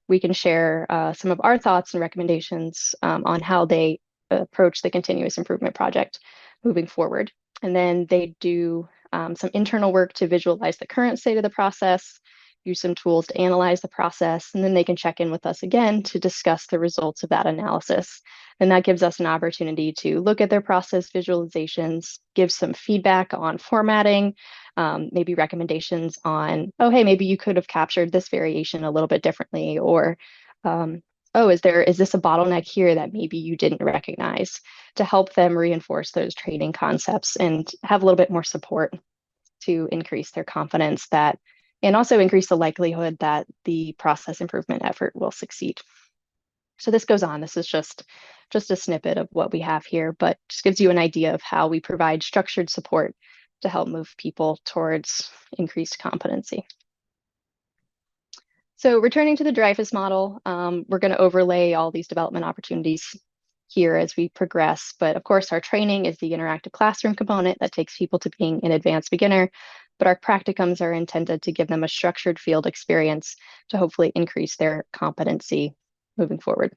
we can share some of our thoughts and recommendations on how they approach the continuous improvement project moving forward. And then they do some internal work to visualize the current state of the process, use some tools to analyze the process, and then they can check in with us again to discuss the results of that analysis. And that gives us an opportunity to look at their process visualizations, give some feedback on formatting, maybe recommendations on, oh, hey, maybe you could have captured this variation a little bit differently, or oh, is this a bottleneck here that maybe you didn't recognize, to help them reinforce those training concepts and have a little bit more support to increase their confidence and also increase the likelihood that the process improvement effort will succeed. So this goes on. This is just a snippet of what we have here, but just gives you an idea of how we provide structured support to help move people towards increased competency. So returning to the Dreyfus model, we're going to overlay all these development opportunities here as we progress. But of course, our training is the interactive classroom component that takes people to being an advanced beginner. But our practicums are intended to give them a structured field experience to hopefully increase their competency moving forward.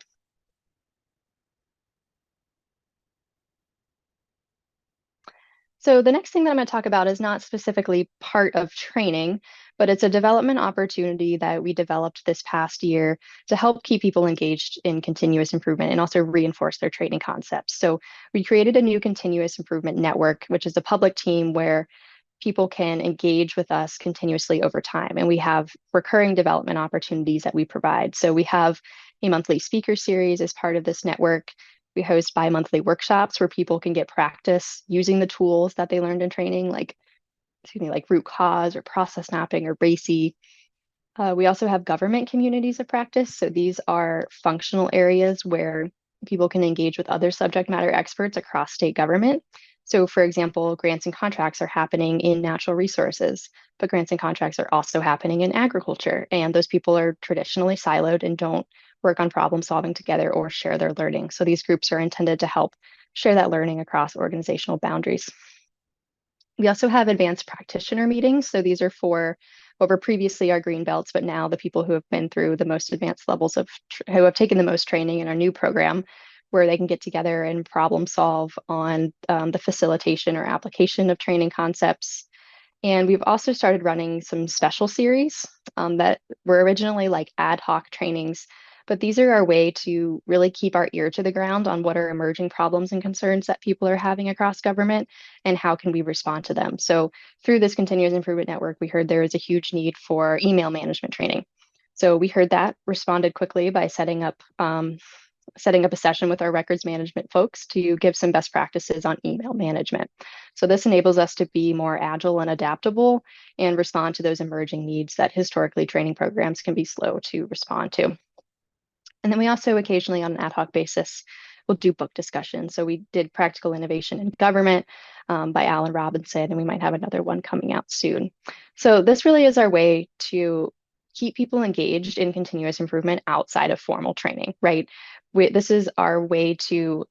So the next thing that I'm going to talk about is not specifically part of training, but it's a development opportunity that we developed this past year to help keep people engaged in continuous improvement and also reinforce their training concepts. So we created a new continuous improvement network, which is a public team where people can engage with us continuously over time. And we have recurring development opportunities that we provide. So we have a monthly speaker series as part of this network. We host bi-monthly workshops where people can get practice using the tools that they learned in training, like, like root cause or process mapping or RACI. We also have government communities of practice. So these are functional areas where people can engage with other subject matter experts across state government. So for example, grants and contracts are happening in natural resources, but grants and contracts are also happening in agriculture. And those people are traditionally siloed and don't work on problem solving together or share their learning. So these groups are intended to help share that learning across organizational boundaries. We also have advanced practitioner meetings. So these are for what were previously our green belts, but now the people who have been through the most advanced levels of, who have taken the most training in our new program, where they can get together and problem solve on the facilitation or application of training concepts. And we've also started running some special series that were originally like ad hoc trainings, but these are our way to really keep our ear to the ground on what are emerging problems and concerns that people are having across government and how can we respond to them. So through this continuous improvement network, we heard there is a huge need for email management training. So we heard that, responded quickly by setting up a session with our records management folks to give some best practices on email management. So this enables us to be more agile and adaptable and respond to those emerging needs that historically training programs can be slow to respond to. And then we also occasionally on an ad hoc basis will do book discussions. So we did Practical Innovation in Government by Alan Robinson, and we might have another one coming out soon. So this really is our way to keep people engaged in continuous improvement outside of formal training, right? This is our way to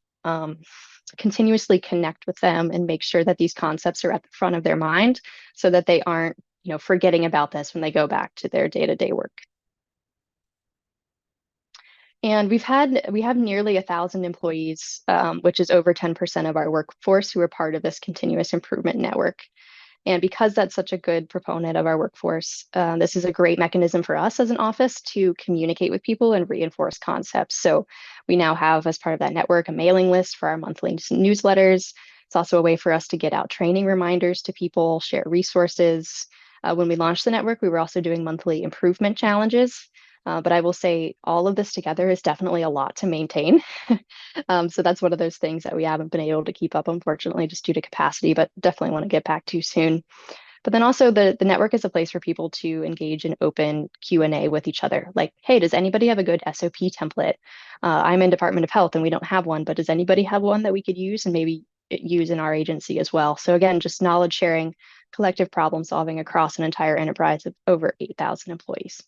continuously connect with them and make sure that these concepts are at the front of their mind so that they aren't, forgetting about this when they go back to their day-to-day work. And we have nearly 1,000 employees, which is over 10% of our workforce who are part of this continuous improvement network. And because that's such a good proponent of our workforce, this is a great mechanism for us as an office to communicate with people and reinforce concepts. So we now have, as part of that network, a mailing list for our monthly newsletters. It's also a way for us to get out training reminders to people, share resources. When we launched the network, we were also doing monthly improvement challenges. But I will say all of this together is definitely a lot to maintain. So that's one of those things that we haven't been able to keep up, unfortunately, just due to capacity, but definitely want to get back to soon. But then also the network is a place for people to engage in open Q&A with each other. Like, hey, does anybody have a good SOP template? I'm in Department of Health and we don't have one, but does anybody have one that we could use and maybe use in our agency as well? So again, just knowledge sharing, collective problem solving across an entire enterprise of over 8,000 employees.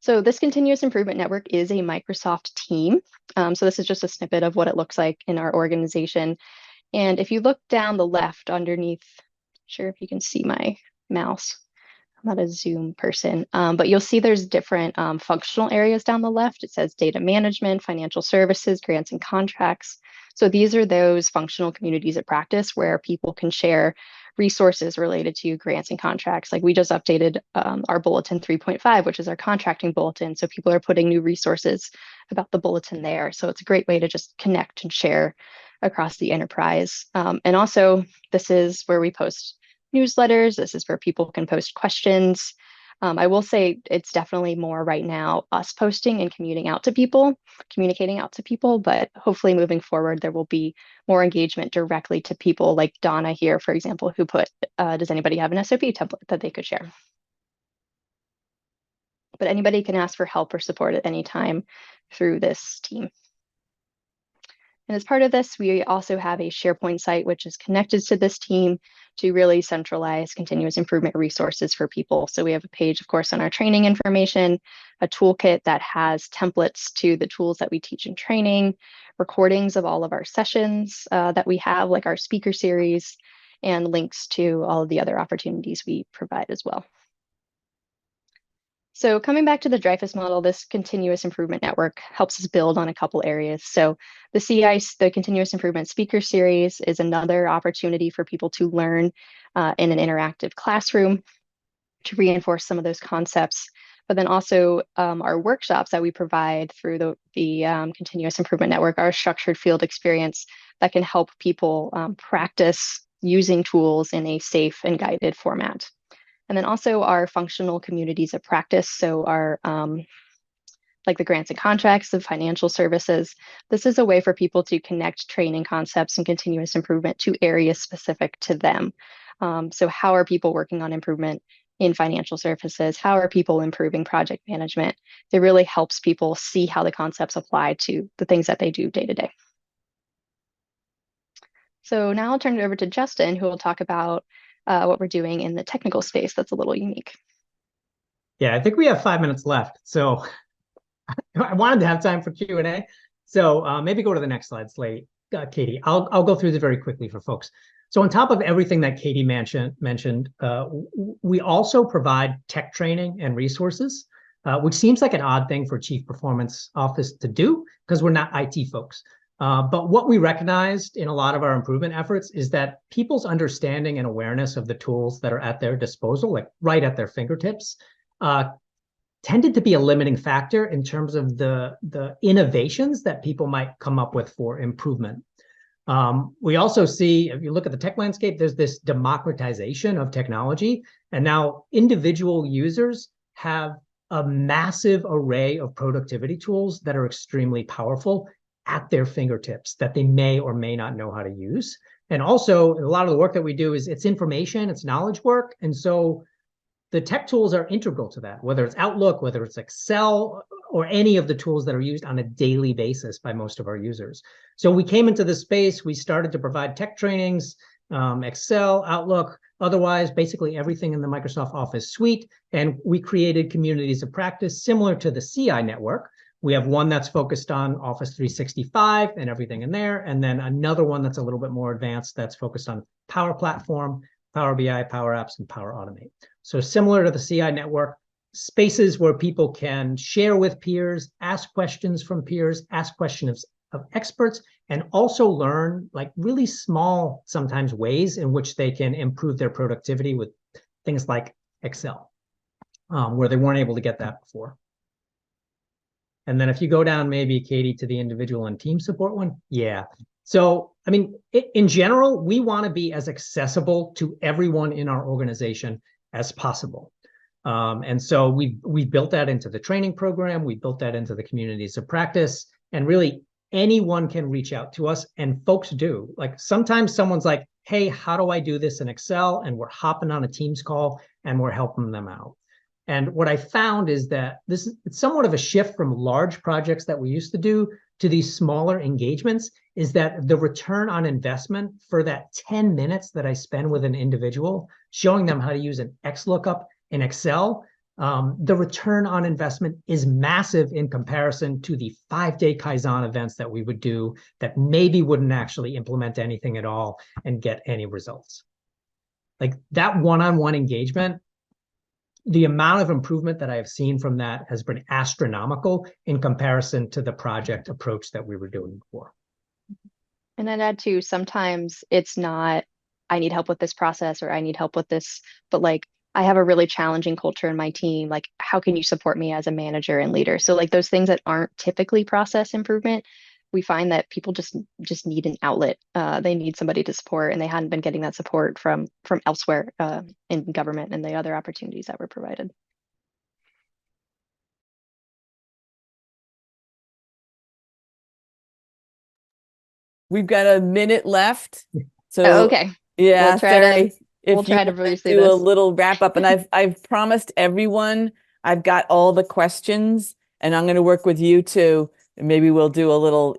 So this continuous improvement network is a Microsoft team. So this is just a snippet of what it looks like in our organization. And if you look down the left underneath, sure if you can see my mouse. I'm not a Zoom person, but you'll see there's different functional areas down the left. It says data management, financial services, grants and contracts. So these are those functional communities of practice where people can share resources related to grants and contracts. Like we just updated our bulletin 3.5, which is our contracting bulletin. So people are putting new resources about the bulletin there. So it's a great way to just connect and share across the enterprise. And also this is where we post newsletters. This is where people can post questions. I will say it's definitely more right now us posting and communicating out to people, but hopefully moving forward, there will be more engagement directly to people like Donna here, for example, who put, does anybody have an SOP template that they could share? But anybody can ask for help or support at any time through this team. And as part of this, we also have a SharePoint site, which is connected to this team to really centralize continuous improvement resources for people. So we have a page, of course, on our training information, a toolkit that has templates to the tools that we teach in training, recordings of all of our sessions that we have, like our speaker series, and links to all of the other opportunities we provide as well. So coming back to the Dreyfus model, this continuous improvement network helps us build on a couple areas. So the CI, the Continuous Improvement Speaker Series, is another opportunity for people to learn in an interactive classroom to reinforce some of those concepts. But then also our workshops that we provide through the Continuous Improvement Network are a structured field experience that can help people practice using tools in a safe and guided format. And then also our functional communities of practice. So our like the grants and contracts of financial services. This is a way for people to connect training concepts and continuous improvement to areas specific to them. So how are people working on improvement in financial services? How are people improving project management? It really helps people see how the concepts apply to the things that they do day to day. So now I'll turn it over to Justin, who will talk about what we're doing in the technical space that's a little unique. Yeah, I think we have 5 minutes left. So I wanted to have time for Q&A. So maybe go to the next slide, Katie. I'll go through this very quickly for folks. So on top of everything that Katie mentioned, we also provide tech training and resources, which seems like an odd thing for Chief Performance Office to do because we're not IT folks. But what we recognized in a lot of our improvement efforts is that people's understanding and awareness of the tools that are at their disposal, like right at their fingertips, tended to be a limiting factor in terms of the innovations that people might come up with for improvement. We also see, if you look at the tech landscape, there's this democratization of technology, and now individual users have a massive array of productivity tools that are extremely powerful at their fingertips that they may or may not know how to use. And also, a lot of the work that we do is it's information, it's knowledge work, and so the tech tools are integral to that, whether it's Outlook, whether it's Excel, or any of the tools that are used on a daily basis by most of our users. So we came into this space, we started to provide tech trainings, Excel, Outlook, otherwise basically everything in the Microsoft Office suite, and we created communities of practice similar to the CI network. We have one that's focused on Office 365 and everything in there, and then another one that's a little bit more advanced that's focused on Power Platform, Power BI, Power Apps, and Power Automate. So similar to the CI network, spaces where people can share with peers, ask questions from peers, ask questions of experts, and also learn like really small, sometimes ways in which they can improve their productivity with things like Excel, where they weren't able to get that before. And then if you go down maybe, Katie, to the individual and team support one, yeah. So, I mean, in general, we want to be as accessible to everyone in our organization as possible. And so we built that into the training program. We built that into the communities of practice. And really, anyone can reach out to us, and folks do. Like sometimes someone's like, hey, how do I do this in Excel? And we're hopping on a Teams call and we're helping them out. And what I found is that it's somewhat of a shift from large projects that we used to do to these smaller engagements, is that the return on investment for that 10 minutes that I spend with an individual, showing them how to use an XLOOKUP in Excel, the return on investment is massive in comparison to the 5-day Kaizen events that we would do that maybe wouldn't actually implement anything at all and get any results. Like that one-on-one engagement, the amount of improvement that I have seen from that has been astronomical in comparison to the project approach that we were doing before. And I'd add too, sometimes it's not, I need help with this process or I need help with this, but like, I have a really challenging culture in my team. Like, how can you support me as a manager and leader? So like those things that aren't typically process improvement, we find that people just need an outlet. They need somebody to support, and they hadn't been getting that support from elsewhere in government and the other opportunities that were provided. We've got a minute left. So Oh, okay. yeah, We'll try sorry. we'll try to breeze through do a this. little wrap up, and I've promised everyone I've got all the questions, and I'm going to work with you too. And maybe we'll do a little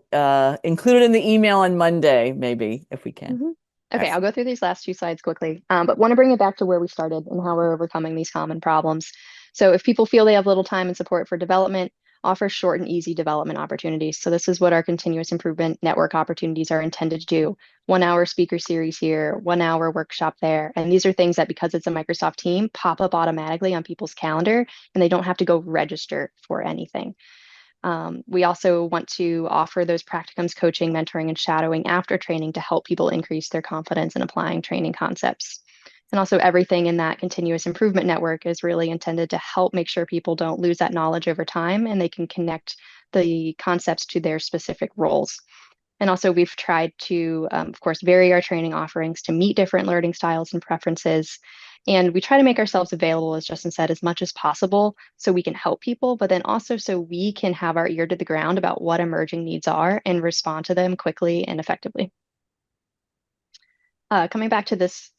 include it in the email on Monday, maybe if we can. Mm-hmm. Okay, Excellent. I'll go through these last two slides quickly, but want to bring it back to where we started and how we're overcoming these common problems. So if people feel they have little time and support for development, offer short and easy development opportunities. So this is what our continuous improvement network opportunities are intended to do. 1 hour speaker series here, 1 hour workshop there. And these are things that, because it's a Microsoft team, pop up automatically on people's calendar, and they don't have to go register for anything. We also want to offer those practicums, coaching, mentoring, and shadowing after training to help people increase their confidence in applying training concepts. And also everything in that continuous improvement network is really intended to help make sure people don't lose that knowledge over time, and they can connect the concepts to their specific roles. And also we've tried to, of course, vary our training offerings to meet different learning styles and preferences. And we try to make ourselves available, as Justin said, as much as possible so we can help people, but then also so we can have our ear to the ground about what emerging needs are and respond to them quickly and effectively. Coming back to this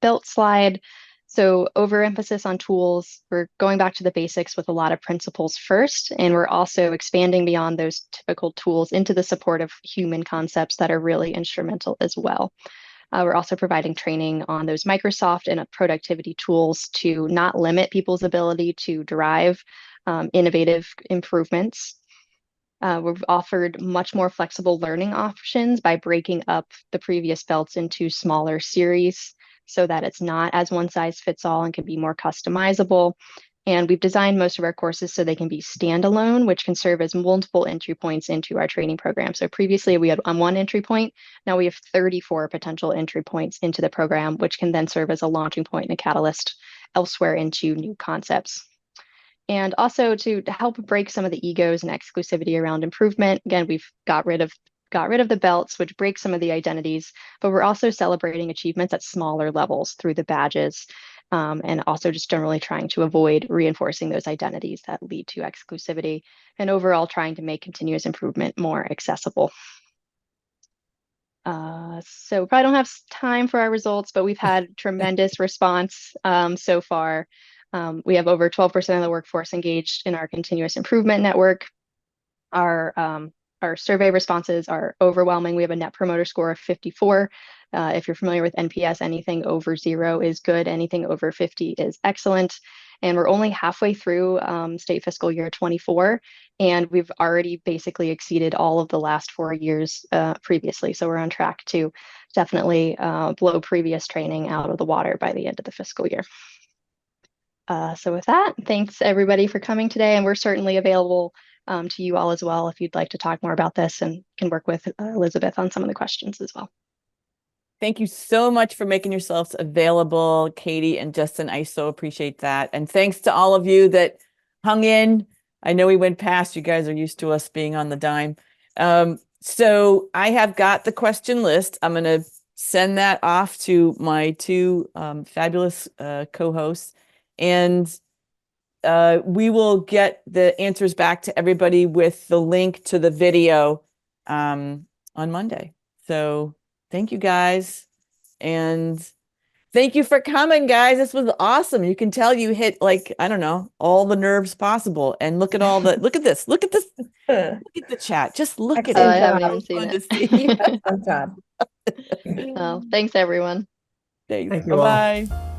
built slide, so overemphasis on tools, we're going back to the basics with a lot of principles first, and we're also expanding beyond those typical tools into the support of human concepts that are really instrumental as well. We're also providing training on those Microsoft and productivity tools to not limit people's ability to derive innovative improvements. We've offered much more flexible learning options by breaking up the previous belts into smaller series so that it's not as one size fits all and can be more customizable. And we've designed most of our courses so they can be standalone, which can serve as multiple entry points into our training program. So previously we had one entry point. Now we have 34 potential entry points into the program, which can then serve as a launching point and a catalyst elsewhere into new concepts. And also to help break some of the egos and exclusivity around improvement. Again, we've got rid of the belts, which break some of the identities, but we're also celebrating achievements at smaller levels through the badges, and also just generally trying to avoid reinforcing those identities that lead to exclusivity, and overall trying to make continuous improvement more accessible. So we probably don't have time for our results, but we've had tremendous response so far. We have over 12% of the workforce engaged in our continuous improvement network. Our survey responses are overwhelming. We have a net promoter score of 54. If you're familiar with NPS, anything over 0 is good. Anything over 50 is excellent. And we're only halfway through state fiscal year 24, and we've already basically exceeded all of the last 4 years previously. So we're on track to definitely blow previous training out of the water by the end of the fiscal year. So with that, thanks everybody for coming today, and we're certainly available to you all as well if you'd like to talk more about this, and can work with Elizabeth on some of the questions as well. Thank you so much for making yourselves available, Katie and Justin. I so appreciate that. And thanks to all of you that hung in. I know we went past. You guys are used to us being on the dime. So I have got the question list. I'm going to send that off to my two fabulous co-hosts, and we will get the answers back to everybody with the link to the video on Monday. So thank you guys. And thank you for coming, guys. This was awesome. You can tell you hit, like, I don't know, all the nerves possible. And look at all the, look at this. Look at this. Look at the chat. Just look at it. I haven't even seen To see. it. Well, thanks everyone. Thanks. Thank you all. Bye-bye.